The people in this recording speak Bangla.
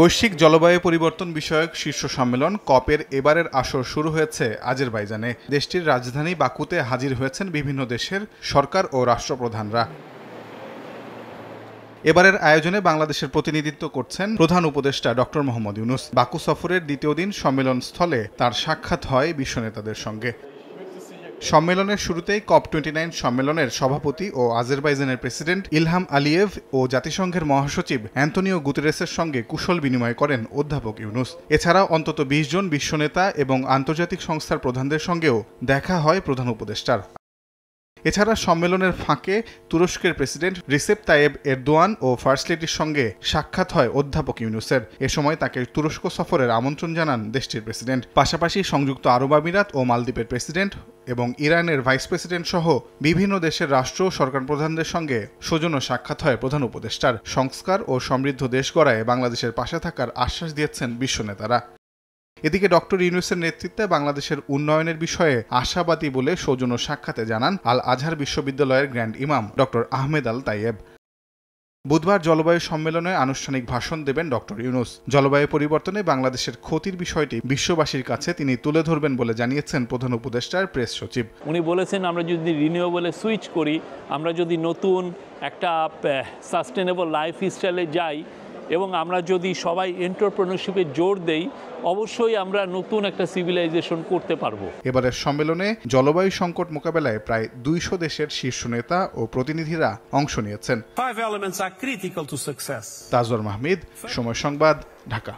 বৈশ্বিক জলবায়ু পরিবর্তন বিষয়ক শীর্ষ সম্মেলন কপের এবারের আসর শুরু হয়েছে আজারবাইজানে। দেশটির রাজধানী বাকুতে হাজির হয়েছেন বিভিন্ন দেশের সরকার ও রাষ্ট্রপ্রধানরা। এবারের আয়োজনে বাংলাদেশের প্রতিনিধিত্ব করছেন প্রধান উপদেষ্টা ডক্টর মোহাম্মদ ইউনূস। বাকু সফরের দ্বিতীয় দিন সম্মেলন স্থলে তার সাক্ষাৎ হয় বিশ্ব নেতাদের সঙ্গে। সম্মেলনের শুরুতেই COP29 সম্মেলনের সভাপতি ও আজারবাইজানের প্রেসিডেন্ট ইলহাম আলিয়েভ ও জাতিসংঘের মহাসচিব অ্যান্তোনিও গুতেরেসের সঙ্গে কুশল বিনিময় করেন অধ্যাপক ইউনূস। এছাড়াও অন্তত ২০ জন বিশ্বনেতা এবং আন্তর্জাতিক সংস্থার প্রধানদের সঙ্গেও দেখা হয় প্রধান উপদেষ্টার। এছাড়া সম্মেলনের ফাঁকে তুরস্কের প্রেসিডেন্ট রিসেপ তাইয়েব এরদোয়ান ও ফার্স্ট লেডির সঙ্গে সাক্ষাৎ হয় অধ্যাপক ইউনূসের। এ সময় তাকে তুরস্ক সফরের আমন্ত্রণ জানান দেশটির প্রেসিডেন্ট। পাশাপাশি সংযুক্ত আরব আমিরাত ও মালদ্বীপের প্রেসিডেন্ট এবং ইরানের ভাইস প্রেসিডেন্ট সহ বিভিন্ন দেশের রাষ্ট্র ও সরকার প্রধানদের সঙ্গে সৌজন্য সাক্ষাৎ হয় প্রধান উপদেষ্টার। সংস্কার ও সমৃদ্ধ দেশ গড়ায় বাংলাদেশের পাশে থাকার আশ্বাস দিয়েছেন বিশ্ব নেতারা। এদিকে ডক্টর ইউনূসের নেতৃত্বে বাংলাদেশের উন্নয়নের বিষয়ে আশাবাদী বলে সৌজন্য সাক্ষাতে জানান আল আজহার বিশ্ববিদ্যালয়ের গ্র্যান্ড ইমাম ডক্টর আহমেদ আল তাইয়েব। বুধবার জলবায়ু সম্মেলনে আনুষ্ঠানিক ভাষণ দেবেন ডক্টর ইউনূস। জলবায়ু পরিবর্তনে বাংলাদেশের ক্ষতির বিষয়টি বিশ্ববাসীর কাছে তিনি তুলে ধরবেন বলে জানিয়েছেন প্রধান উপদেষ্টার প্রেস সচিব। উনি বলেছেন, আমরা যদি রিনিউয়েবলে সুইচ করি, আমরা যদি নতুন একটা সাস্টেনেবল লাইফ স্টাইলে যাই এবং আমরা যদি সবাই এন্টারপ্রেনারশিপে জোর দেই, অবশ্যই আমরা নতুন একটা সিভিলাইজেশন করতে পারবো। এবারের সম্মেলনে জলবায়ু সংকট মোকাবেলায় প্রায় ২০০ দেশের শীর্ষ নেতা ও প্রতিনিধিরা অংশ নিয়েছেন। তাজওয়ার মাহমুদ, সময় সংবাদ, ঢাকা।